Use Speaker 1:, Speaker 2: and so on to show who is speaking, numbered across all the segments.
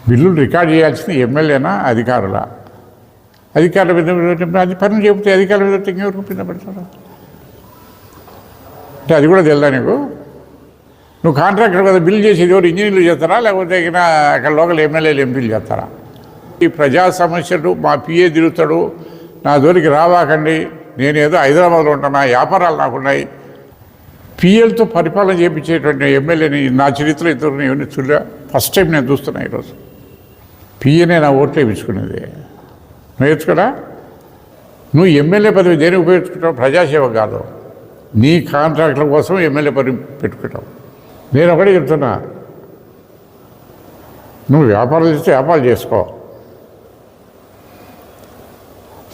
Speaker 1: బిల్లులు రికార్డ్ చేయాల్సింది ఎమ్మెల్యేనా అధికారులా? అధికారుల మీద అది పని చెబితే అధికారుల మీద ఇంకెవరికి కింద పెడతారు అంటే అది కూడా తెలుదా నీకు? నువ్వు కాంట్రాక్టర్ కదా, బిల్లు చేసేది ఎవరు? ఇంజనీర్లు చేస్తారా లేకపోతే అక్కడ లోకల్ ఎమ్మెల్యేలు ఎంపీలు చేస్తారా? ఈ ప్రజా సమస్యలు మా పిఏ తిరుగుతాడు, నా జోలికి రావాకండి, నేనేదో హైదరాబాద్లో ఉంటున్నా, వ్యాపారాలు నాకున్నాయి. పిఎల్తో పరిపాలన చేయించేటువంటి ఎమ్మెల్యేని నా చరిత్రలో ఇద్దరు ఇవన్నీ చూడలే. ఫస్ట్ టైం నేను చూస్తున్నా ఈరోజు. పిఏనే నా ఓట్లు వేయించుకునేది. నేర్చుకోడా? నువ్వు ఎమ్మెల్యే పదవి దేనికి ఉపయోగించుకుంటావు? ప్రజాసేవ కాదు, నీ కాంట్రాక్టుల కోసం ఎమ్మెల్యే పదవి పెట్టుకుంటావు. నేను ఒకటే చెప్తున్నా, నువ్వు వ్యాపారం చేస్తే వ్యాపారం చేసుకో.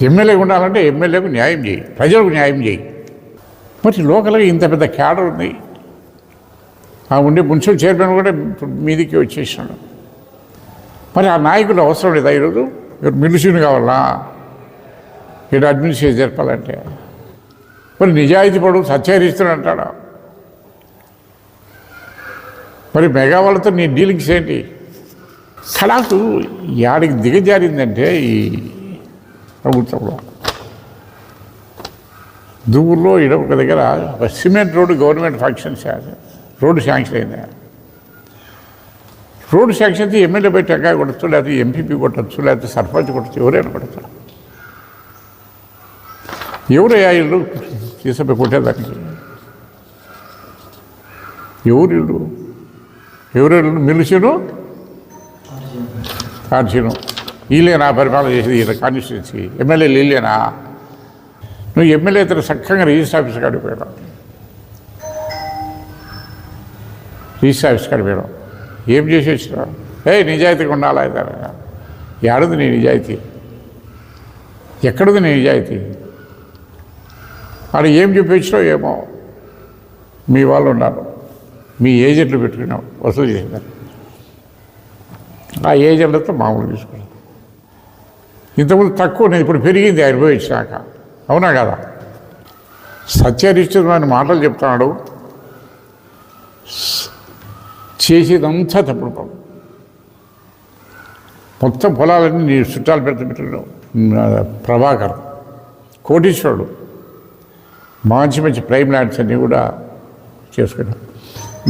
Speaker 1: ఎమ్మెల్యే ఉండాలంటే ఎమ్మెల్యేకు న్యాయం చేయి, ప్రజలకు న్యాయం చేయి. మరి లోకల్గా ఇంత పెద్ద క్యాడర్ ఉంది. ఆ ఉండే మున్సిపల్ చైర్మన్ కూడా మీదికి వచ్చేసినాడు. మరి ఆ నాయకులు అవసరం లేదా ఈరోజు? మిలిషిని కావాలా ఇక్కడ అడ్మినిస్ట్రేషన్ జరపాలంటే? మరి నిజాయితీ పడు సత్యహరిస్తుడు అంటాడా? మరి మెగా వాళ్ళతో నీ డీలింగ్స్ ఏంటి? కళాకు యాడికి దిగజారిందంటే ఈ ప్రభుత్వంలో. దువ్వుల్లో ఒక దగ్గర ఒక cement road government functions road sanction అయింది. రోడ్డు శాంక్షన్ అయితే ఎమ్మెల్యే బయట టెంకాయ కొట్టచ్చు, లేకపోతే ఎంపీపీ కొట్టచ్చు, లేకపోతే సర్పంచ్ కొట్టచ్చు, ఎవరైనా కొట్టచ్చు. ఎవరయ్యా ఇల్లు తీసుకుపోయి కొట్టేదానికి? ఎవరిల్లు? ఎవరెళ్ళు? మిలిసిను కాన్సీను వీళ్ళేనా పరిపాలన చేసేది? ఈయన కాన్స్టిట్యున్సీ ఎమ్మెల్యేలు వీళ్ళేనా? నువ్వు ఎమ్మెల్యే అయితే చక్కగా రిజిస్టర్ ఆఫీస్ కాడికి పోయావు. రిజిస్టర్ ఆఫీస్ కాడికి పోయావు. ఏం చేసి వచ్చినావు? నిజాయితీగా ఉండాలా? ఏడుంది నీ నిజాయితీ? ఎక్కడుంది నీ నిజాయితీ? అక్కడ ఏం చూపించినావు ఏమో. మీ వాళ్ళు ఉన్నారు, మీ ఏజెంట్లు పెట్టుకున్నావు వసూలు చేసినారు. ఆ ఏజెంట్లతో మామూలు తీసుకున్నాం. ఇంతకుముందు తక్కువ, నేను ఇప్పుడు పెరిగింది అనుభవించాక. అవునా కదా? సత్యహరిశ్చంద్రుడు మాటలు చెప్తున్నాడు, చేసేదంతా తప్పుడు పడు. మొత్తం పొలాలన్నీ నీ చుట్టాలు పెట్టుకున్నావు. ప్రభాకర్ కోటీశ్వరుడు, మంచి మంచి ప్రైమ్ ల్యాండ్స్ అన్నీ కూడా చేసుకున్నావు.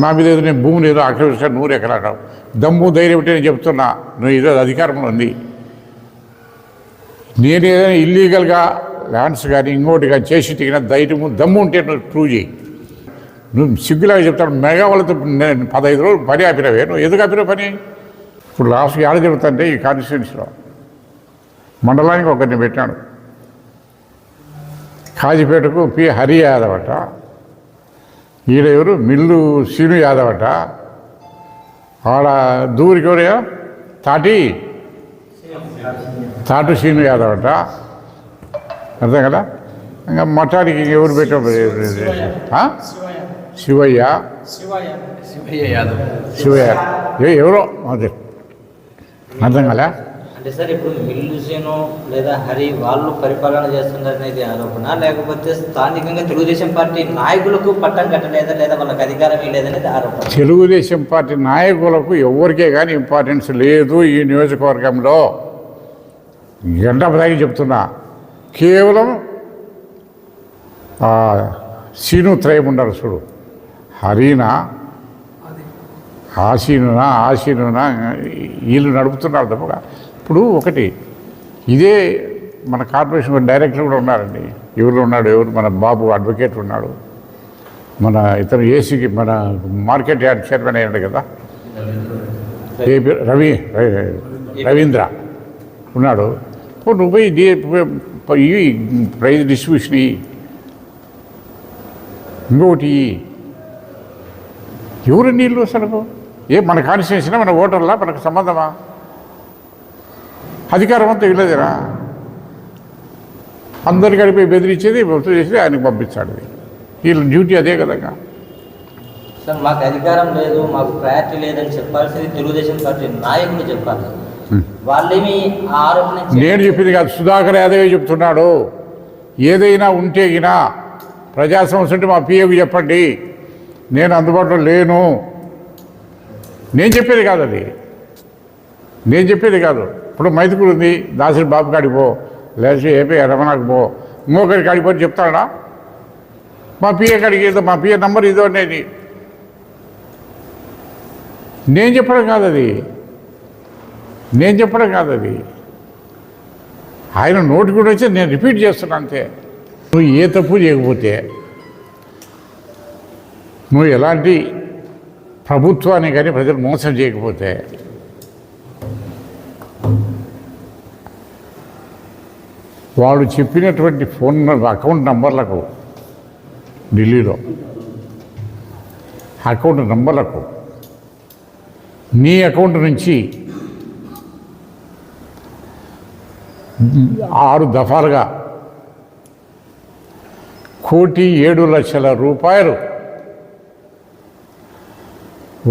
Speaker 1: నా మీద ఏదో నేను భూమిని ఏదో ఆక్రమించాను 100 ఎకరాలు. దమ్ము ధైర్యం ఉంటే నేను చెప్తున్నా, నువ్వు ఈరోజు అధికారంలో ఉంది. నేను ఏదైనా ఇల్లీగల్గా ల్యాండ్స్ కానీ ఇంకోటి కానీ చేసి తిగిన ధైర్యము దమ్ము ఉంటే నువ్వు ప్రూవ్ చేయి. నువ్వు సిగ్గులాగా చెప్తాను, మెగా వాళ్ళతో నేను 15 రోజులు పని ఆపినవే. నువ్వు ఎందుకు ఆపినావు పని? ఇప్పుడు లాస్ట్ ఏడ జరుగుతుంటే ఈ కాన్స్టిట్యున్సీలో మండలానికి ఒకరిని పెట్టాడు. కాజీపేటకు పి హరి యాదవ్ అట, ఈడ ఎవరు మిల్లు శ్రీను యాదవ్ అట, ఆడ దూరికి ఎవరయ్యా తాటు శ్రీను యాదవ్ అట. అర్థం కదా? ఇంకా మఠానికి ఎవరు పెట్టాం? శివయ్య ఎవరో అదే అర్థం కదా?
Speaker 2: అంటే సార్ ఇప్పుడు మిల్లుసేను లేదా హరి వాళ్ళు పరిపాలన చేస్తున్నారనేది ఆరోపణ, లేకపోతే స్థానికంగా తెలుగుదేశం పార్టీ నాయకులకు పట్టం కట్టలేదా, లేదా వాళ్ళకి అధికారం లేదనేది ఆరోపణ.
Speaker 1: తెలుగుదేశం పార్టీ నాయకులకు ఎవరికే కానీ ఇంపార్టెన్స్ లేదు ఈ నియోజకవర్గంలో. గంటపదాకి చెప్తున్నా, కేవలం సీను త్రయం ఉండరు చూడు, హరీనా ఆశీనునా వీళ్ళు నడుపుతున్నారు తప్పగా. ఇప్పుడు ఒకటి ఇదే మన కార్పొరేషన్ డైరెక్టర్ కూడా ఉన్నారండి. ఎవరు ఉన్నాడు? మన బాబు అడ్వకేట్ ఉన్నాడు, మన ఇతను ఏసీకి మన మార్కెట్ యార్డ్ చైర్మన్ అయ్యాడు కదా, రవీంద్ర ఉన్నాడు. నువ్వు పోయి ప్రైజ్ డిస్ట్రిబ్యూషన్ ఇంకోటి ఎవరు నీళ్ళు అసలు? మన కాన్స్టిట్యూన్సీనా, మన ఓటర్లా, మనకు సంబంధమా? అధికారం అంతా ఇవ్వలేదురా. అందరికి అడిపోయి బెదిరించేది, వసూలు చేసేది ఆయనకు పంపించాడు. వీళ్ళ డ్యూటీ అదే కదా.
Speaker 2: సార్ మాకు అధికారం లేదు, మాకు ప్రయారిటీ లేదని చెప్పాల్సింది తెలుగుదేశం పార్టీ నాయకులు చెప్పాలి. వాళ్ళేమి ఆరోపణ
Speaker 1: నేను చెప్పింది కాదు, సుధాకర్ యాదవే చెప్తున్నాడు. ఏదైనా ఉంటే గినా ప్రజా సమస్య ఉంటే మా పిఏకు చెప్పండి, నేను అందుబాటులో లేను. నేను చెప్పేది కాదు అది. నేను చెప్పేది కాదు. ఇప్పుడు మైతుకుడు ఉంది, దాసరి బాబు కాడికి పో, లేకపోతే ఏపీ రమణకు పో, ఇంకొకరి కాడికి పోయి చెప్తాడా? మా పిఏ కాడికి ఏదో మా పిఏ నంబర్ ఇదో అనేది నేను చెప్పడం కాదు అది. ఆయన నోటి కూడా వచ్చి నేను రిపీట్ చేస్తున్నా అంతే. నువ్వు ఏ తప్పు చేయకపోతే, నువ్వు ఎలాంటి ప్రభుత్వాన్ని కానీ ప్రజలు మోసం చేయకపోతే, వాడు చెప్పినటువంటి ఫోన్ అకౌంట్ నంబర్లకు ఢిల్లీలో అకౌంట్ నంబర్లకు నీ అకౌంట్ నుంచి 6 దఫాలుగా 1,07,00,000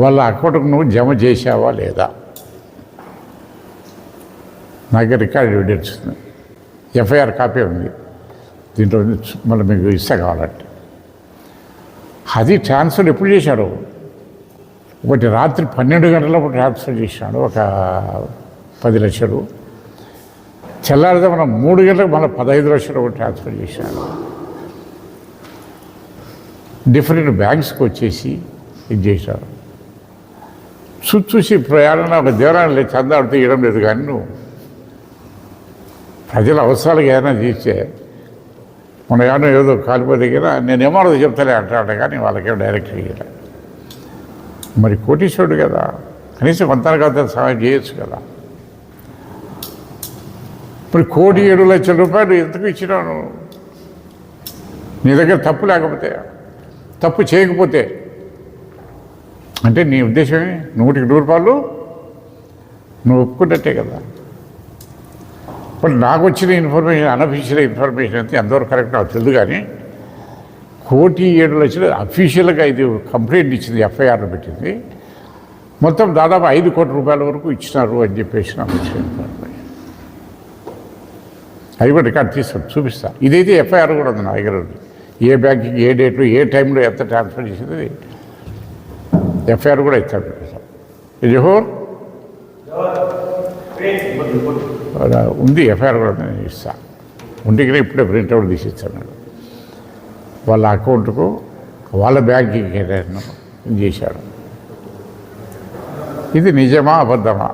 Speaker 1: వాళ్ళ అకౌంట్కు నువ్వు జమ చేసావా లేదా? నాకు రికార్డ్ ఎవిడెన్స్ ఉంది, ఎఫ్ఐఆర్ కాపీ ఉంది దీంట్లో, మళ్ళీ మీకు ఇస్తా కావాలంటే. అది ట్రాన్స్ఫర్ ఎప్పుడు చేశాడు? ఒకటి రాత్రి 12 గంటలప్పుడు ట్రాన్స్ఫర్ చేశాడు, ఒక 10 లక్షలు. తెల్లారితే మనం 3 గంటలకు మళ్ళీ 15 లక్షలు ఒకటి ట్రాన్స్ఫర్ చేశాడు. డిఫరెంట్ బ్యాంక్స్కి వచ్చేసి ఇది చేశారు. చూసి ప్రయాణం ఒక దేవరాన్ని లేదు, చందాడితే ఇవ్వడం లేదు. కానీ నువ్వు ప్రజల అవసరాలకు ఏదైనా చేస్తే, మన ఏమన్నా ఏదో కాలిపోతే కదా నేనేమో చెప్తాలే అంటాడు, కానీ వాళ్ళకేమో డైరెక్ట్గా ఇవ్వలే. మరి కోటీశ్వరుడు కదా, కనీసం కొంతగా సహాయం చేయొచ్చు కదా. మరి 1,07,00,000 ఎందుకు ఇచ్చినాను? నీ దగ్గర తప్పు లేకపోతే, తప్పు చేయకపోతే, అంటే నీ ఉద్దేశమే 100కి 100 రూపాయలు నువ్వు ఒప్పుకున్నట్టే కదా. ఇప్పుడు నాకు వచ్చిన ఇన్ఫర్మేషన్, అన్అఫీషియల్ ఇన్ఫర్మేషన్ అయితే ఎంతవరకు కరెక్ట్ నాకు తెలియదు. కానీ 1,07,00,000 అఫీషియల్గా ఇది కంప్లైంట్ ఇచ్చింది, ఎఫ్ఐఆర్లో పెట్టింది. మొత్తం దాదాపు 5 కోట్ల రూపాయల వరకు ఇచ్చినారు అని చెప్పేసి నాకు వచ్చిన ఇన్ఫర్మేషన్. అది కూడా రికార్డ్ తీసుకొని చూపిస్తా. ఇదైతే ఎఫ్ఐఆర్ కూడా ఉంది నా దగ్గర ఉంది. ఏ బ్యాంకింగ్, ఏ డేట్లో, ఏ టైంలో ఎంత ట్రాన్స్ఫర్ చేసింది ఎఫ్ఐఆర్ కూడా ఇస్తాడు. జోహర్ ఉంది, ఎఫ్ఐఆర్ కూడా నేను ఇస్తాను. ఉంటికి ఇప్పుడే ప్రింట్అవుట్ తీసి ఇస్తాను. వాళ్ళ అకౌంట్కు వాళ్ళ బ్యాంకింగ్ ఏదైనా చేశాడు. ఇది నిజమా అబద్ధమా?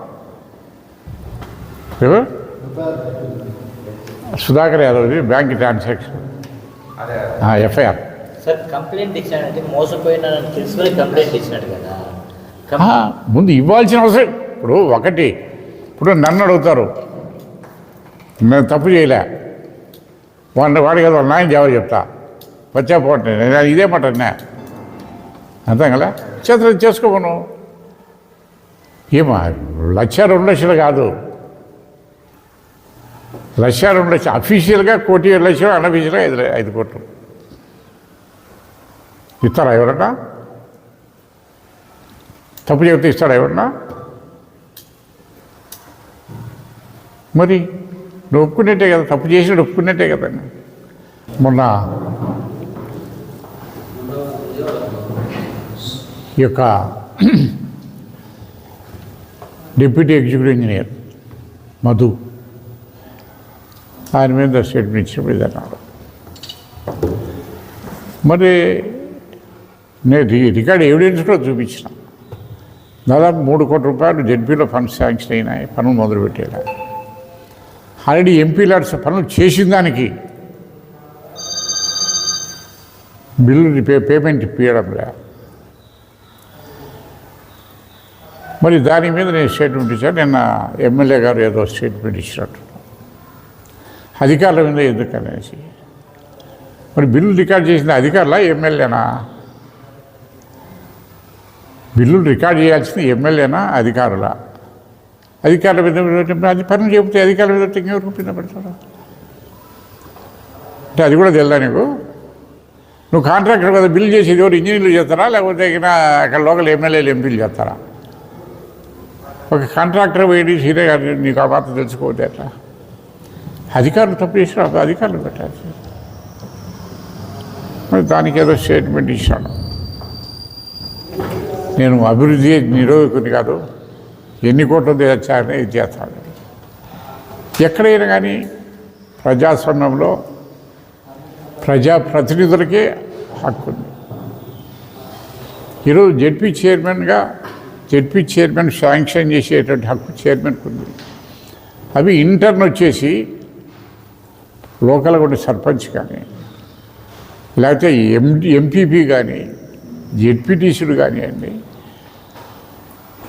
Speaker 1: సుధాకర్ యాదవ్ది bank transaction FIR.
Speaker 2: Sir complaint ఇచ్చాడంటే మోసపోయినాడని తెలుసుకొని కంప్లైంట్ ఇచ్చినాడు కదా.
Speaker 1: ముందు ఇవ్వాల్సిన అవసరం. ఇప్పుడు నన్ను అడుగుతారు, నేను తప్పు చేయలే, వాడి కదా వాళ్ళ నాయన జవాబు చెప్తా, వచ్చా పోటీ నేను ఇదే మాట అన్నా, అంతే కదా. చేతులు చేసుకోమను. ఏమో 1,00,000-2 లక్షలు కాదు, 1,00,000-2 లక్షలు అఫీషియల్గా 1,07,00,000, అన్అఫీషియల్గా 5 కోట్లు ఇస్తారా ఎవరన్నా? తప్పు చెబితే ఇస్తారా ఎవరన్నా? మరి నువ్వు ఒప్పుకున్నట్టే కదా, తప్పు చేసినట్టు ఒప్పుకున్నట్టే కదా. మొన్న ఈ యొక్క డిప్యూటీ ఎగ్జిక్యూటివ్ ఇంజనీర్ మధు, ఆయన మీద స్టేట్మెంట్ ఇచ్చినప్పుడు ఇది అన్నాడు. మరి నేను రికార్డ్ ఎవిడెన్స్ కూడా చూపించిన. దాదాపు 3 కోట్ల రూపాయలు జెడ్పీలో ఫండ్స్ శాంక్షన్ అయినాయి, పనులు మొదలుపెట్టేలా. ఆల్రెడీ ఎంపీ లాడ్స్ పనులు చేసిన దానికి బిల్లు పేమెంట్ ఇప్పించడం లే. మరి దాని మీద నేను స్టేట్మెంట్ ఇచ్చాను. నిన్న ఎమ్మెల్యే గారు ఏదో స్టేట్మెంట్ ఇచ్చినట్టు, అధికారుల మీద ఎందుకనేసి. మరి బిల్లు రికార్డ్ చేసిన అధికారులా ఎమ్మెల్యేనా? బిల్లులు రికార్డ్ చేయాల్సింది ఎమ్మెల్యేనా అధికారులా? అధికారుల మీద అది పనులు చెబితే అధికారుల మీద ఇంకెవరికి కింద పెడతాడు అంటే అది కూడా తెలుదా నీకు? నువ్వు కాంట్రాక్టర్ కదా, బిల్లు చేసేది ఎవరు? ఇంజనీర్లు చేస్తారా, లేకపోతే అక్కడ లోకల్ ఎమ్మెల్యేలు ఎంపీలు చేస్తారా? ఒక కాంట్రాక్టర్ పోయి సీరే గారు నీకు ఆ మాత్రం తెలుసుకోవద్దు. అట్లా అధికారులు తప్పు చేసిన అధికారులు పెట్టాలి. మరి దానికి ఏదో స్టేట్మెంట్ ఇచ్చాను. నేను అభివృద్ధి నిరోధకుని కాదు, ఎన్ని కోట్లు తెచ్చారని ఇది చేస్తాడు. ఎక్కడైనా కానీ ప్రజాస్వామ్యంలో ప్రజాప్రతినిధులకే హక్కు ఉంది. ఈరోజు జెడ్పీ చైర్మన్ శాంక్షన్ చేసేటువంటి హక్కు చైర్మన్కి ఉంది. అవి ఇంటర్న్ వచ్చేసి లోకల్గా ఉండే సర్పంచ్ కానీ లేకపోతే ఎంపీపీ కానీ జెడ్పీటీసీలు కానివ్వండి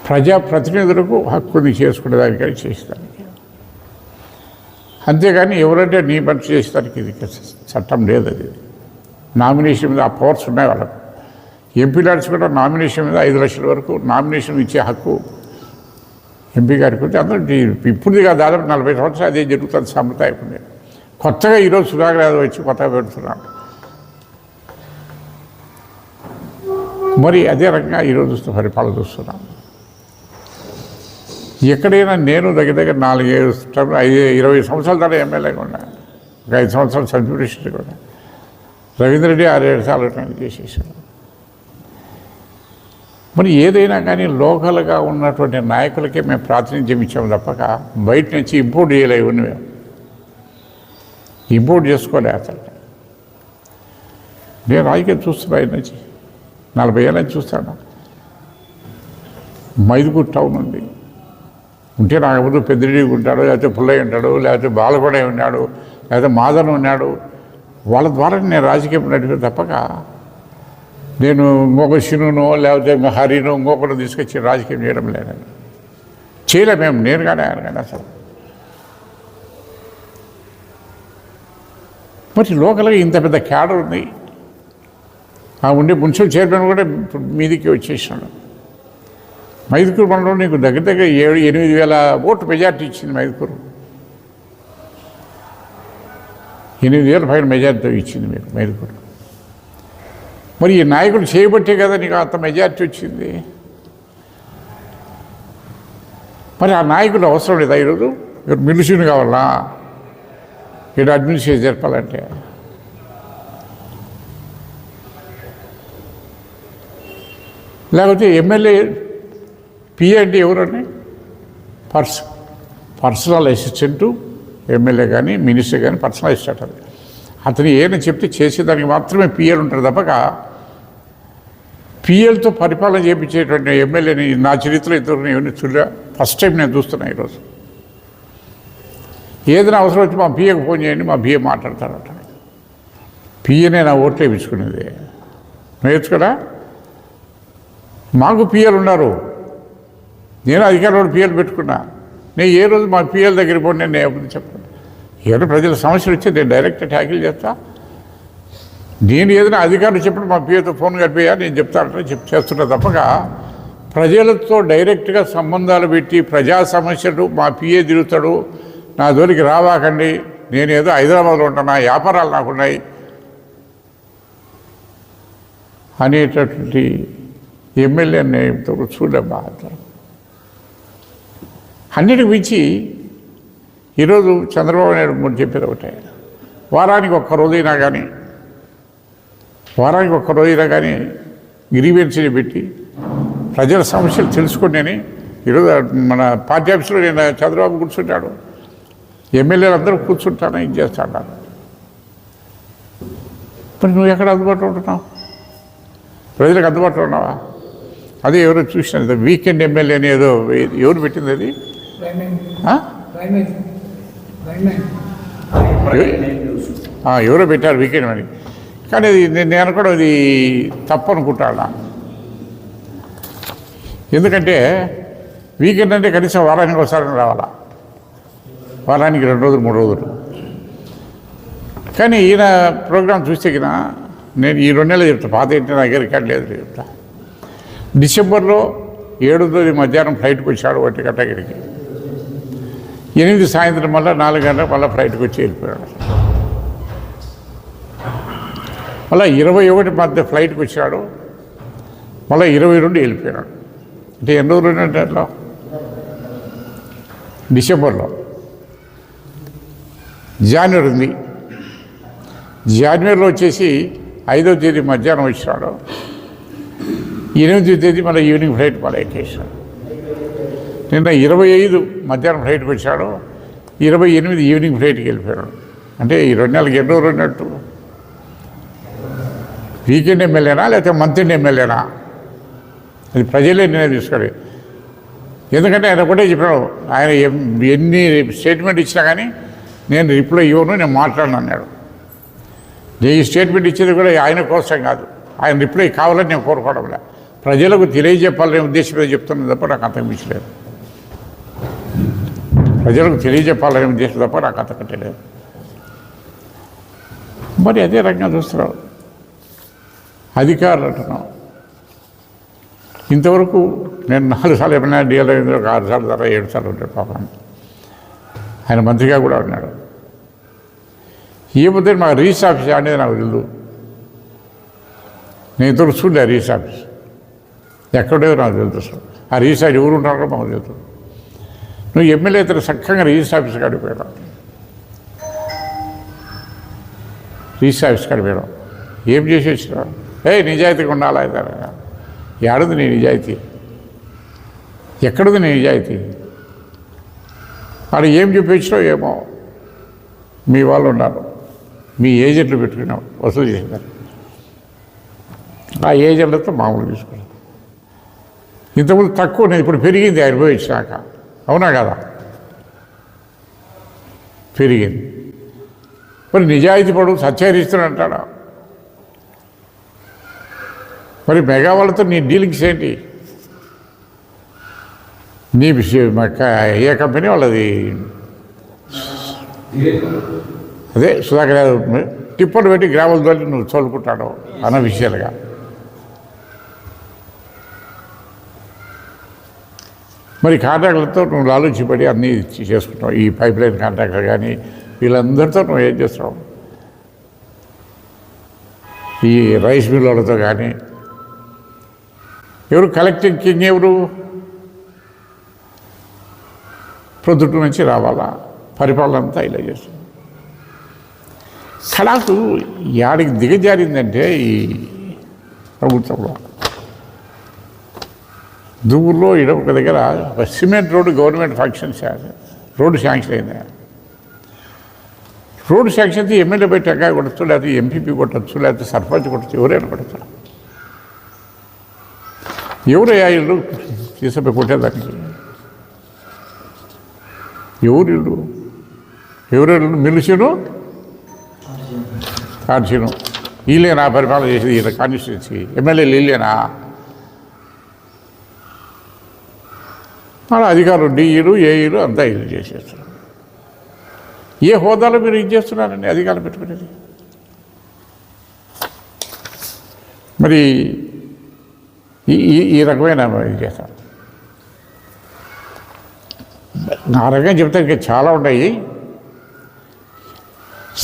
Speaker 1: ప్రజాప్రతినిధులకు హక్కుని చేసుకునేదానికి కానీ చేసేదానికి. అంతేగాని ఎవరంటే నీ పని చేసేదానికి ఇది చట్టం లేదు. అది నామినేషన్ మీద ఆ పవర్స్ ఉన్నాయి వాళ్ళకు. ఎంపీ లాడ్స్ కూడా నామినేషన్ మీద 5 లక్షల వరకు నామినేషన్ ఇచ్చే హక్కు ఎంపీ గారికి ఉంది. అందరూ ఇప్పుడు కాదు, దాదాపు 40 సంవత్సరాలు అదే జరుగుతుంది సంప్రదాయం. కొత్తగా ఈరోజు సుధాకర్ యాదవ్ వచ్చి కొత్తగా పెడుతున్నాడు. మరి అదే రకంగా ఈరోజు పరిపాలన చూస్తున్నాం. ఎక్కడైనా నేను దగ్గర 20 సంవత్సరాల దాకా ఎమ్మెల్యేగా ఉన్నా, ఒక 5 సంవత్సరాలు సబ్ జ్యుడిషియరీ కూడా. రవీంద్ర రెడ్డి 6-7 సార్లు చేసేసాడు. మరి ఏదైనా కానీ లోకల్గా ఉన్నటువంటి నాయకులకే మేము ప్రాతినిధ్యం ఇచ్చాము తప్పక బయట నుంచి ఇంపోర్ట్ చేయలేవు. మేము ఇంపోర్ట్ చేసుకోలే అసలు. నేను రాజకీయం చూస్తున్నా ఆయన నుంచి 40 ఏళ్ళ నుంచి చూస్తాను. మైదుకూరు టౌన్ ఉంది, ఉంటే నాకు ముందు పెద్దిరెడ్డి ఉంటాడు, లేకపోతే పుల్లయ్య ఉంటాడు, లేకపోతే బాలకొండయ్య ఉన్నాడు, లేకపోతే మాదన్ ఉన్నాడు. వాళ్ళ ద్వారా నేను రాజకీయం నడిపే తప్పక నేను ఇంకొక శినునో లేకపోతే హరినో ఇంకొకరు తీసుకొచ్చి రాజకీయం చేయడం లేదని చేయలేము. నేను కానీ ఆయన కానీ అసలు. మరి లోకల్గా ఇంత పెద్ద క్యాడర్ ఉంది. ఆ ఉండే మున్సిపల్ చైర్మన్ కూడా మీదికి వచ్చేసినాడు. మైదుకూరు మండలం నీకు దగ్గర 7-8 వేల ఓట్లు మెజార్టీ ఇచ్చింది మైదుకూరు. 8,000 పైన మెజార్టీతో ఇచ్చింది మీకు మైదుకూరు. మరి ఈ నాయకులు చేయబట్టే కదా నీకు అంత మెజార్టీ వచ్చింది. మరి ఆ నాయకులు అవసరం లేదా? ఈరోజు ఇక్కడ మిలిషిని కావాలా, ఇక్కడ అడ్మినిస్ట్రేషన్ జరపాలంటే? లేకపోతే ఎమ్మెల్యే పిఏ అంటే ఎవరండి? పర్సనల్ అసిస్టెంటు ఎమ్మెల్యే కానీ మినిస్టర్ కానీ పర్సనల్ అసిస్టెంట్. అది అతను ఏమైనా చెప్తే చేసేదానికి మాత్రమే పిఎల్ ఉంటారు తప్పక పిఎల్తో పరిపాలన చేయించేటువంటి ఎమ్మెల్యేని నా చరిత్రలో ఇంతవరకు ఎవరిని చూడలే. ఫస్ట్ టైం నేను చూస్తున్నా ఈరోజు. ఏదైనా అవసరం వచ్చి మా పిఏకి ఫోన్ చేయండి, మా పిఏ మాట్లాడతారట. పిఏనే నా ఓట్లు వేయించుకునేది. నేర్చుకోడా? మాకు పిఎల్ ఉన్నారు. నేను అధికారంలో పిఎల్ పెట్టుకున్నా. నేను ఏ రోజు మా పిఎల్ దగ్గరికి పోయి నేను ఎప్పుడు చెప్పాను. ఏదైనా ప్రజల సమస్యలు వచ్చి నేను డైరెక్ట్ ట్యాకిల్ చేస్తా. నేను ఏదైనా అధికారులు చెప్పిన మా పిఏతో ఫోన్ కలిపేయా నేను చెప్తానంటే చేస్తున్నా తప్పక ప్రజలతో డైరెక్ట్గా సంబంధాలు పెట్టి ప్రజా సమస్యలు మా పిఏ తిరుగుతాడు, నా జోలికి రావాకండి, నేనేదో హైదరాబాద్లో ఉంటున్నా, వ్యాపారాలు నాకున్నాయి అనేటటువంటి ఎమ్మెల్యే నేమ్తో చూడలే బాధ. అన్నిటికి మించి ఈరోజు చంద్రబాబు నాయుడు చెప్పేది ఒకటే, వారానికి ఒక్క రోజైనా కానీ గ్రీవెన్సీని పెట్టి ప్రజల సమస్యలు తెలుసుకుని ఈరోజు మన పార్టీ ఆఫీసులో నేను చంద్రబాబు కూర్చుంటాడు, ఎమ్మెల్యేలు అందరూ కూర్చుంటాను, ఇది చేస్తాను. మరి నువ్వు ఎక్కడ అందుబాటులో ఉంటున్నావు? ప్రజలకు అందుబాటులో ఉన్నావా? అదే ఎవరో చూసినది వీకెండ్ ఎమ్మెల్యే అని ఏదో ఎవరు పెట్టింది అది? ఎవరో పెట్టారు వీకెండ్ అని. కానీ అది నేను అనుకోవడం ఇది తప్పు అనుకుంటాను. ఎందుకంటే వీకెండ్ అంటే కనీసం వారానికి ఒకసారి రావాలా, వారానికి 2 రోజులు 3 రోజులు. కానీ ఈయన ప్రోగ్రాం చూస్తే కదా నేను ఈ 2 నెలలు చెప్తా, పాత ఏంటి నా దగ్గర రికార్డు లేదు చెప్తా. డిసెంబర్లో 7 మధ్యాహ్నం ఫ్లైట్కి వచ్చాడు 1 గంటకి, 8 సాయంత్రం మళ్ళీ 4 గంటలకు మళ్ళీ ఫ్లైట్కి వచ్చి వెళ్ళిపోయాడు. మళ్ళీ 21 మధ్య ఫ్లైట్కి వచ్చాడు, మళ్ళీ 22 వెళ్ళిపోయాడు. అంటే ఎన్ని రోజులు ఉన్నట్టు అట్లా డిసెంబర్లో. జనవరి ఉంది, జనవరిలో వచ్చేసి 5వ తేదీ మధ్యాహ్నం వచ్చాడు, 8వ తేదీ మళ్ళీ ఈవినింగ్ ఫ్లైట్ మళ్ళీ ఎక్కేసాడు. నిన్న 25 మధ్యాహ్నం ఫ్లైట్కి వచ్చాడు, 28 ఈవినింగ్ ఫ్లైట్కి వెళ్ళిపోయాడు. అంటే ఈ 2 నెలలకు ఎన్నో రెండట్టు వీకెండ్ ఎమ్మెల్యేనా లేకపోతే మంత్ ఎమ్మెల్యేనా అది ప్రజలే నిర్ణయం తీసుకోవాలి. ఎందుకంటే ఆయన ఒకటే చెప్పాడు, ఆయన ఎన్ని స్టేట్మెంట్ ఇచ్చినా కానీ నేను రిప్లై ఇవ్వను, నేను మాట్లాడను అన్నాడు. నేను ఈ స్టేట్మెంట్ ఇచ్చేది కూడా ఆయన కోసం కాదు, ఆయన రిప్లై కావాలని నేను కోరుకోవడం లేదు, ప్రజలకు తెలియజెప్పాలనే ఉద్దేశం మీద చెప్తున్నది తప్ప నాకు అంతకు మించలేదు. ప్రజలకు తెలియజెప్పాలనే ఉద్దేశం తప్ప నాకు అంతకంటే లేదు. మరి అదే రకంగా చూస్తున్నాం అధికారులు అంటున్నాం. ఇంతవరకు నేను 4 సార్లు ఏమైనా డీఎల్ అయింది, 6 సార్లు ధర 7 సార్లు ఉంటాడు పాపం. ఆయన మంత్రిగా కూడా ఉన్నాడు. ఏమైతే మా రిజిస్టర్ ఆఫీస్ అనేది నాకు తెలుసు. నేను ఇంతవరకు చూడలే రిజిస్టర్ ఆఫీస్ ఎక్కడో నాకు తెలుసు. ఆ రిజిస్టర్ ఎవరు ఉంటారో మాకు తెలుసు. నువ్వు ఎమ్మెల్యే అయితే చక్కగా రిజిస్టర్ ఆఫీస్ కాడిపోయాడు, రిజిస్టర్ ఆఫీస్ కాడిపోయాడు. ఏం చేసి వచ్చినావు? నిజాయితీగా ఉండాలా? ఏడుంది నీ నిజాయితీ? ఎక్కడుంది నీ నిజాయితీ? వాడు ఏం చూపించినావు ఏమో. మీ వాళ్ళు ఉన్నారు, మీ ఏజెంట్లు పెట్టుకున్నావు వసూలు చేసినారు, ఆ ఏజెంట్లతో మామూలు తీసుకున్నాను. ఇంతకుముందు తక్కువ, నేను ఇప్పుడు పెరిగింది ఆయన పోయి ఇచ్చినాక. అవునా కదా? పెరిగింది. మరి నిజాయితీ పడు సత్యహరిస్తాడంటాడా? మరి మెగా వాళ్ళతో నీ డీలింగ్స్ ఏంటి? నీ ఏ కంపెనీ వాళ్ళది? అదే సుధాకర్ యాదవ్ టిప్పర్లు పెట్టి గ్రామాల ద్వారా నువ్వు చదువుకుంటాడు అనఫిషియల్గా. మరి కాంట్రాక్టర్లతో నువ్వు ఆలోచించబడి అన్నీ చేసుకుంటావు. ఈ పైప్ లైన్ కాంట్రాక్టర్ కానీ వీళ్ళందరితో నువ్వు ఏం చేస్తావు? ఈ రైస్ మిల్ వాళ్ళతో కానీ ఎవరు కలెక్టింగ్ కింగ్? ఎవరు? ప్రొద్దుట నుంచి రావాలా, పరిపాలన అంతా ఇలా చేస్తుంది. కళకు యాడికి దిగజారిందంటే ఈ ప్రభుత్వంలో. దువ్వుల్లో ఇడ ఒక దగ్గర ఒక cement road government functions road sanction అయింది. రోడ్డు శాంక్షన్ అయితే ఎమ్మెల్యే పోయి టెక్కాయ కొట్టచ్చు, లేకపోతే ఎంపీపీ కొట్టచ్చు, లేకపోతే సర్పంచ్ కొట్టచ్చు, ఎవరైనా కొడతారు. ఎవరయ్యా ఇల్లు తీసుకుపోయి కొట్టేదానికి? ఎవరు ఇల్లు? ఎవరు మిలిసిను కార్చీను వీళ్ళేనా పరిపాలన చేసేది? ఈయన కాన్స్టిట్యున్సీ ఎమ్మెల్యేలు వీళ్ళేనా? మన అధికారులు డిఈలు ఏఈలు అంతా ఇది చేసేస్తారు. ఏ హోదాలో మీరు ఇది చేస్తున్నారండి అధికారులు పెట్టుకునేది? మరి ఈ రకమైన ఇది చేస్తారు. ఆ రకంగా చెప్తే ఇంకా చాలా ఉన్నాయి.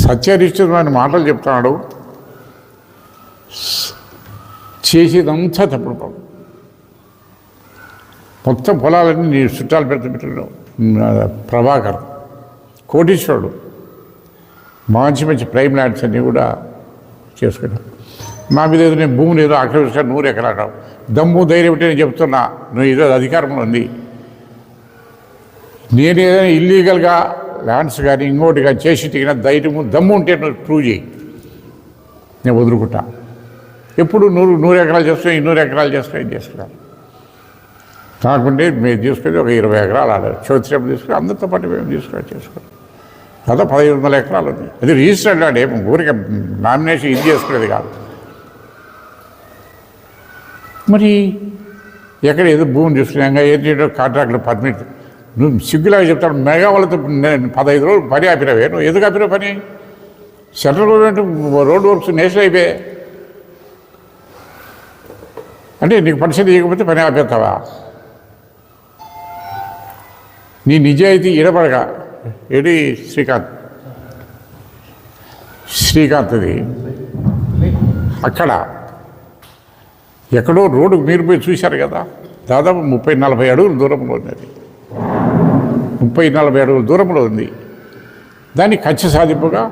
Speaker 1: సత్యనిష్ఠమైన మాటలు చెప్తున్నాడు, చేసేదంతా తప్పుడు పడు. మొత్తం పొలాలన్నీ నీ చుట్టాలు పెడుతున్నావు. ప్రభాకర్ కోటీశ్వరుడు, మంచి మంచి ప్రైమ్ ల్యాండ్స్ అన్నీ కూడా చేసుకున్నావు. నా మీద ఏదో నేను భూమిని ఏదో ఆక్రమించుకొని 100 ఎకరాలు దమ్ము ధైర్యం ఉంటే నేను చెప్తున్నా, నువ్వు ఏదో అధికారంలో ఉంది. నేను ఏదైనా ఇల్లీగల్గా ల్యాండ్స్ కానీ ఇంకోటి కానీ చేసి తిగిన ధైర్యము దమ్ము ఉంటే నువ్వు ప్రూవ్ చేయి, నేను వదులుకుంటా. ఎప్పుడు 100 ఎకరాలు చేసుకుని 200 ఎకరాలు చేసుకుని ఏం చేసుకున్నాను కాకుంటే మేము తీసుకొని ఒక 20 ఎకరాలు ఆడారు. చౌత్రేపు తీసుకుని అందరితో పాటు మేము తీసుకొని చేసుకున్నాం. కదా 1500 ఎకరాలు ఉంది. అది రిజిస్టర్డ్ ల్యాండ్, ఏం ఊరికే నామినేషన్ ఇది చేసుకునేది కాదు. మరి ఎక్కడ ఏదో భూమిని చూసుకున్నాక ఏంటి కాంట్రాక్ట్లో పర్మిట్ నువ్వు సిగ్గులాగా చెప్తాడు. మెగా వాళ్ళతో నేను 15 రోజులు పని ఆపినవే, నువ్వు ఎందుకు ఆపినావు పని? Central government road works national అయిపోయాయి అంటే నీకు పరిస్థితి ఇవ్వకపోతే పని ఆపేస్తావా? నీ నిజాయితీ ఇడపడగా ఏడి శ్రీకాంత్ది అక్కడ ఎక్కడో రోడ్డు మీరు పోయి చూశారు కదా, దాదాపు 30-40 అడుగుల దూరంలో ఉన్నది. 30-40 అడుగుల దూరంలో ఉంది. దాన్ని ఖర్చు సాధింపుగా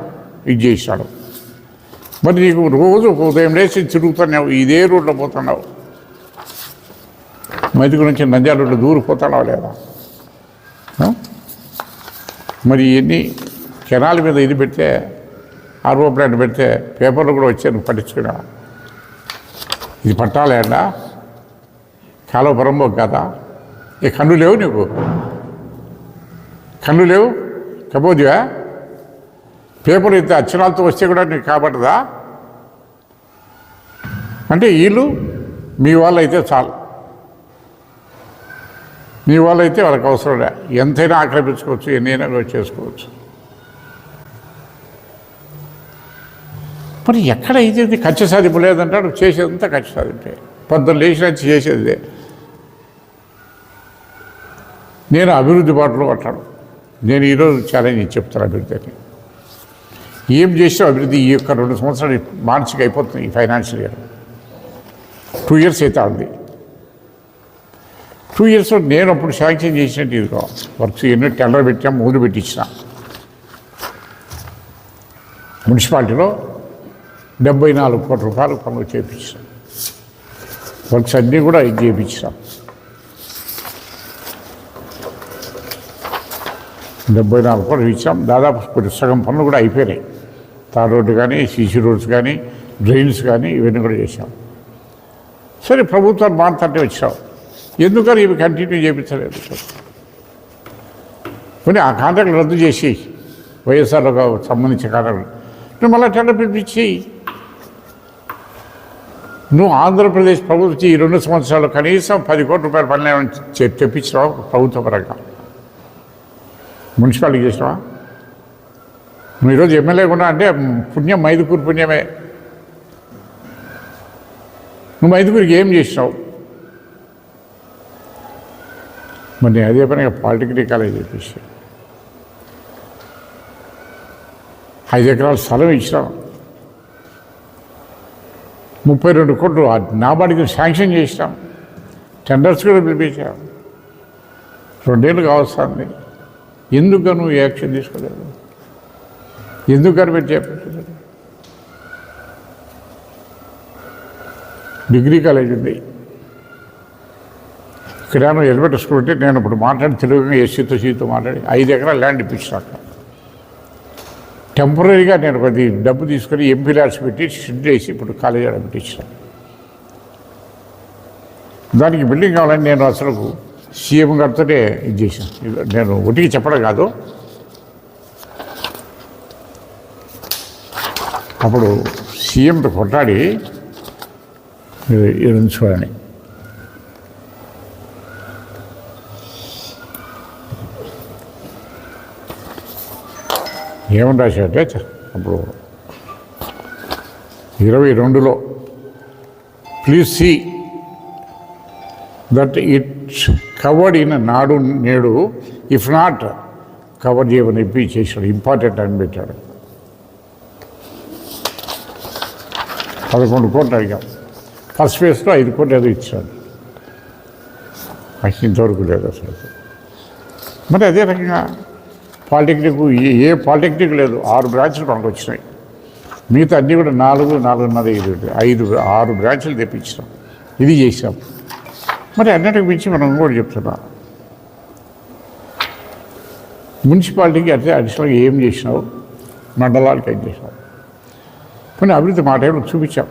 Speaker 1: ఇది చేశాడు. మరి నీకు రోజు ఉదయం లేచి తిరుగుతున్నావు, ఇదే రోడ్లో పోతున్నావు, మధ్య నుంచి నంద్యాల రోడ్డు దూరిపోతున్నావు లేదా? మరి ఇవన్నీ కెనాల్ మీద ఇది పెడితే ఆర్ఓ ప్లాంట్ పెడితే పేపర్లు కూడా వచ్చాయి, నువ్వు పట్టించుకున్నా. ఇది పట్టాలేండా కాలువ పరంబోకు కదా. ఏ కన్ను లేవు నీకు? కన్ను లేవు కపోదివా? పేపర్ అయితే అక్షరాలతో వస్తే కూడా నీకు కాబట్టదా? అంటే వీళ్ళు మీ వాళ్ళు అయితే చాలు, మీ వాళ్ళు అయితే వాళ్ళకి అవసరం లే, ఎంతైనా ఆక్రమించుకోవచ్చు, ఎన్నైనా చేసుకోవచ్చు. మరి ఎక్కడ ఇది ఖర్చు సాధింపు లేదంటాడు, చేసేదంతా ఖర్చు సాధింపే. పొద్దున్న లేచిన చేసేదే. నేను అభివృద్ధి బాటలో పట్టాను. నేను ఈరోజు ఛాలెంజ్ చెప్తాను అభివృద్ధిని. ఏం చేసినా అభివృద్ధి ఈ యొక్క 2 సంవత్సరాలు మానసిక అయిపోతుంది. ఈ ఫైనాన్షియల్ ఇయర్ 2 years అయితే ఉంది. 2 years నేను అప్పుడు శాంక్షన్ చేసినట్టు ఇదిగో వర్క్స్ ఎన్నో టెండర్ పెట్టాం, మొదలు పెట్టించిన. మున్సిపాలిటీలో 74 కోట్ల రూపాయలు పనులు చేయించాం. వర్క్స్ అన్నీ కూడా ఇది చేయించాం. 74 కోట్లు ఇచ్చాం. దాదాపు కొన్ని సగం పనులు కూడా అయిపోయినాయి. తార్ రోడ్డు కానీ, సీసీ రోడ్స్ కానీ, డ్రైన్స్ కానీ ఇవన్నీ కూడా చేశాం. సరే ప్రభుత్వాన్ని మాట్లాడితే వచ్చాం, ఎందుకని ఇవి కంటిన్యూ చేయించలేదు. కానీ ఆ కాంట్రాక్ట్ రద్దు చేసి వైఎస్ఆర్కి సంబంధించిన కాంట్రాక్ట్ నువ్వు మళ్ళీ టెండర్ పిలిపించి నువ్వు ఆంధ్రప్రదేశ్ ప్రభుత్వం ఈ 2 సంవత్సరాలు కనీసం 10 కోట్ల రూపాయల పనులు ఏమైనా తెప్పించినావా ప్రభుత్వ పరంగా? మున్సిపాలిటీ చేసినావా? నువ్వు ఈరోజు ఎమ్మెల్యే కూడా అంటే పుణ్యం, మైదుకూరు పుణ్యమే. నువ్వు మైదుకూరికి ఏం చేసినావు? మరి నేను అదే పనిగా పాలిటెక్నిక్ కాలేజ్ చెప్పేసి 5 ఎకరాల స్థలం ఇచ్చినాం. 32 కోట్లు నాబార్డుకి శాంక్షన్ చేసినాం. టెండర్స్ కూడా పిలిపించాం. 2 ఏళ్ళు కావస్తుంది. ఎందుకు నువ్వు యాక్షన్ తీసుకోలేదు? ఎందుకు మీరు చెప్పలేదు? డిగ్రీ కాలేజ్ ఉంది ఇక్కడ. ఎలిమెంటరీ స్కూల్ ఉంటే నేను ఇప్పుడు మాట్లాడి తెలుగుగా ఎస్సీతో సీతో మాట్లాడి 5 ఎకరాలు ల్యాండ్ ఇప్పించాక టెంపరీగా నేను కొద్ది డబ్బు తీసుకొని ఎంపీ ల్యాడ్స్ పెట్టి షెడ్ వేసి ఇప్పుడు కాలేజీ పెట్టించాను. దానికి బిల్డింగ్ కావాలని నేను అసలు సీఎం గారితోనే ఇది చేశాను. నేను ఒటికి చెప్పడం కాదు, అప్పుడు సీఎంతో కొట్లాడి చూడండి. ఏమని రాశాడంటే అప్పుడు 22లో please see that it's covered in Nadu Nedu, if not cover చేయమని చెప్పి చేశాడు. ఇంపార్టెంట్ అని పెట్టాడు. 11 కోట్లు అడిగాం. ఫస్ట్ ఫేజ్లో 5 కోట్లు ఏదో ఇచ్చాడు. నాకు ఇంతవరకు లేదు అసలు. మరి అదే రకంగా పాలిటెక్నిక్ ఏ పాలిటెక్నిక్ లేదు. 6 బ్రాంచ్లు మనకు వచ్చినాయి. మిగతా అన్నీ కూడా 4, 4.5, 5, 6 బ్రాంచ్లు తెప్పించాం. ఇది చేసాం. మరి అన్నిటికి మించి మనం కూడా చెప్తున్నాం, మున్సిపాలిటీకి అయితే అడిషనల్గా ఏం చేసినావు, మండలాలకి ఏం చేసినావు. కొన్ని అభివృద్ధి మాట ఏమో చూపించాం.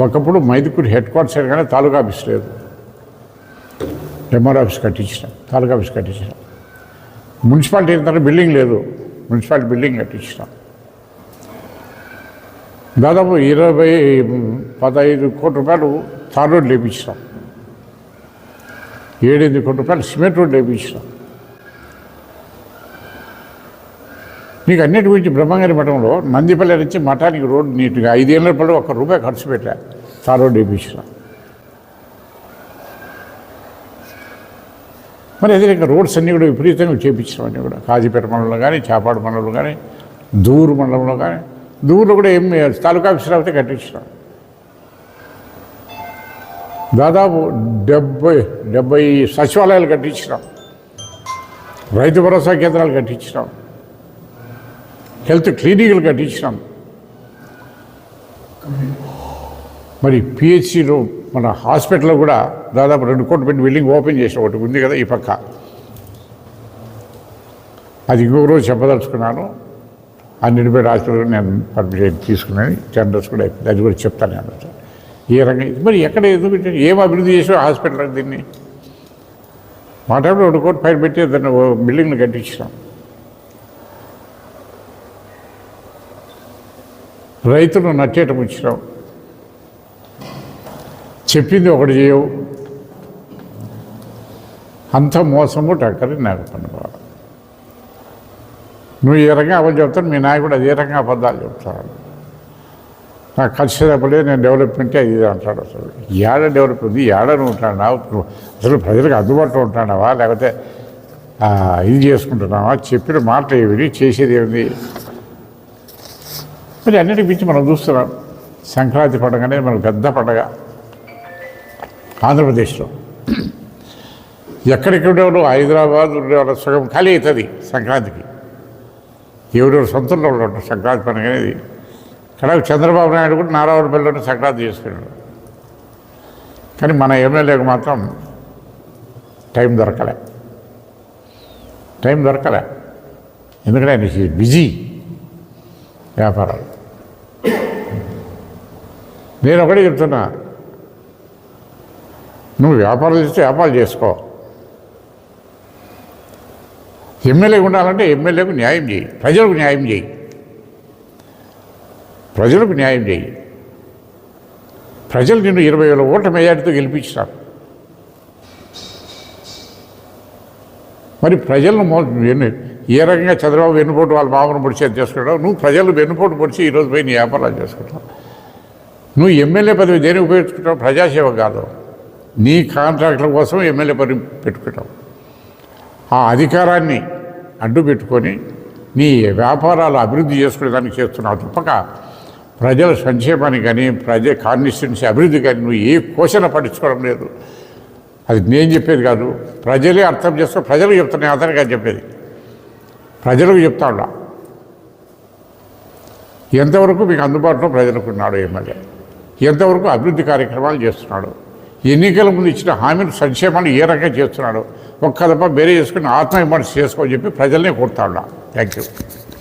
Speaker 1: ఒకప్పుడు మైదుకూరు హెడ్ క్వార్టర్స్ కానీ తాలూకా ఆఫీస్ లేదు. ఎంఆర్ ఆఫీస్ కట్టించినాం, తాలూకా ఆఫీస్ కట్టించినాం. మున్సిపాలిటీ అయిన బిల్డింగ్ లేదు, మున్సిపాలిటీ బిల్డింగ్ కట్టించినాం. దాదాపు 15 కోట్ల రూపాయలు తార్ రోడ్లు వేయించినాం. 7-8 కోట్ల రూపాయలు సిమెంట్ రోడ్లు వేయించినాం. నీకు అన్నిటి గురించి బ్రహ్మంగారి మఠంలో నందిపల్లి నుంచి మఠానికి రోడ్డు నీట్గా 5 ఏళ్ళ పడి ₹1 ఖర్చు పెట్టా తార్ రోడ్డు వేయించినాం. మరి అదే ఇంకా రోడ్స్ అన్నీ కూడా విపరీతంగా చేయించినాం. అన్నీ కూడా కాజీపేట మండలంలో కానీ, చాపాడు మండలంలో కానీ, దూరు మండలంలో కానీ, దూరులో కూడా ఏం తాలూకా ఆఫీసులు అయితే కట్టించినాం. దాదాపు 70 సచివాలయాలు కట్టించినాం. రైతు భరోసా కేంద్రాలు కట్టించినాం. హెల్త్ క్లినిక్లు కట్టించినాం. మరి పిహెచ్సిలో మన హాస్పిటల్లో కూడా దాదాపు 2 కోట్లు పెట్టి బిల్డింగ్ ఓపెన్ చేసిన ఒకటి ఉంది కదా ఈ పక్క. అది ఇంకొక రోజు చెప్పదలుచుకున్నాను. ఆ నిర్భయ హాస్పిటల్ నేను పర్మిషన్ తీసుకున్నాను, టెండర్స్ కూడా అయిపోయింది, అది కూడా చెప్తాను నేను. ఏ రంగం మరి ఎక్కడ ఎందుకు ఏం అభివృద్ధి చేసావు హాస్పిటల్ దీన్ని మా టైంలో 1 కోటి పైన పెట్టి దాన్ని బిల్డింగ్లు కట్టించినాం. రైతులు నచ్చేట ముంచినాం. చెప్పింది ఒకటి చేయవు, అంత మోసము టక్కరి నాకు పనిపోవాలి. నువ్వు ఏ రకంగా అబద్ధాలు చెప్తాను, మీ నాయకుడు అదే రకంగా అబద్ధాలు చెప్తాడు. నాకు ఖచ్చితంగా నేను డెవలప్మెంటే అది అంటాడు. అసలు ఏడ డెవలప్మెంట్ ఏడని ఉంటాడా, అసలు ప్రజలకు అందుబాటులో ఉంటాడావా, లేకపోతే ఇది చేసుకుంటున్నావా, చెప్పిన మాటలు ఏమిటి, చేసేది ఏమిటి? మరి అన్నిటి మించి మనం చూస్తున్నాం. సంక్రాంతి పండుగ అనేది మనకు పెద్ద పండుగ ఆంధ్రప్రదేశ్లో. ఎక్కడెక్కడెవరు హైదరాబాద్ ఉండేవాళ్ళ సగం ఖాళీ అవుతుంది సంక్రాంతికి. ఎవరెవరు సొంతంలో ఉంటారు సంక్రాంతి పండుగ అనేది. ఇక్కడ చంద్రబాబు నాయుడు కూడా నారాయణపల్లిలోనే సంక్రాంతి చేసుకున్నాడు. కానీ మన ఎమ్మెల్యేకు మాత్రం టైం దొరకలే. ఎందుకంటే ఆయన బిజీ వ్యాపారాలు. నేను ఒకటే చెప్తున్నా, నువ్వు వ్యాపారం చేస్తే వ్యాపారం చేసుకో. ఎమ్మెల్యేగా ఉండాలంటే ఎమ్మెల్యేకు న్యాయం చేయి, ప్రజలకు న్యాయం చేయి. ప్రజలు నిన్ను 20,000 ఓట్ల మెజార్టీతో గెలిపించినారు. మరి ప్రజలను ఏ రకంగా చంద్రబాబు వెన్నుపోటు వాళ్ళ మామూలు పొడిచేది చేసుకుంటావు, నువ్వు ప్రజలు వెన్నుపోటు పొడిచి ఈరోజు పోయి నీ వ్యాపారాలు చేసుకుంటావు. నువ్వు ఎమ్మెల్యే పదవి దేనికి ఉపయోగించుకుంటావు? ప్రజాసేవ కాదు, నీ కాంట్రాక్టుల కోసం ఎమ్మెల్యే పదవి పెట్టుకుంటావు. ఆ అధికారాన్ని అడ్డు పెట్టుకొని నీ వ్యాపారాలు అభివృద్ధి చేసుకునేదానికి చేస్తున్నావు తప్పక ప్రజల సంక్షేమానికి కానీ కాన్స్టిట్యున్సీ అభివృద్ధి కానీ నువ్వు ఏ క్వశ్చన్ పట్టించుకోవడం లేదు. అది నేను చెప్పేది కాదు, ప్రజలే అర్థం చేసుకో. ప్రజలకు చెప్తున్నాయి, అతనికి అని చెప్పేది ప్రజలకు చెప్తా ఉన్నా. ఎంతవరకు మీకు అందుబాటులో ప్రజలకు ఉన్నాడు ఎమ్మెల్యే, ఎంతవరకు అభివృద్ధి కార్యక్రమాలు చేస్తున్నాడు, ఎన్నికల ముందు ఇచ్చిన హామీలు సంక్షేమాలు ఏ రకంగా చేస్తున్నాడు, ఒక్క దప్ప వేరే చేసుకుని ఆత్మవిమర్శ చేసుకోని చెప్పి ప్రజల్నే కోరుతా ఉన్నా. Thank you.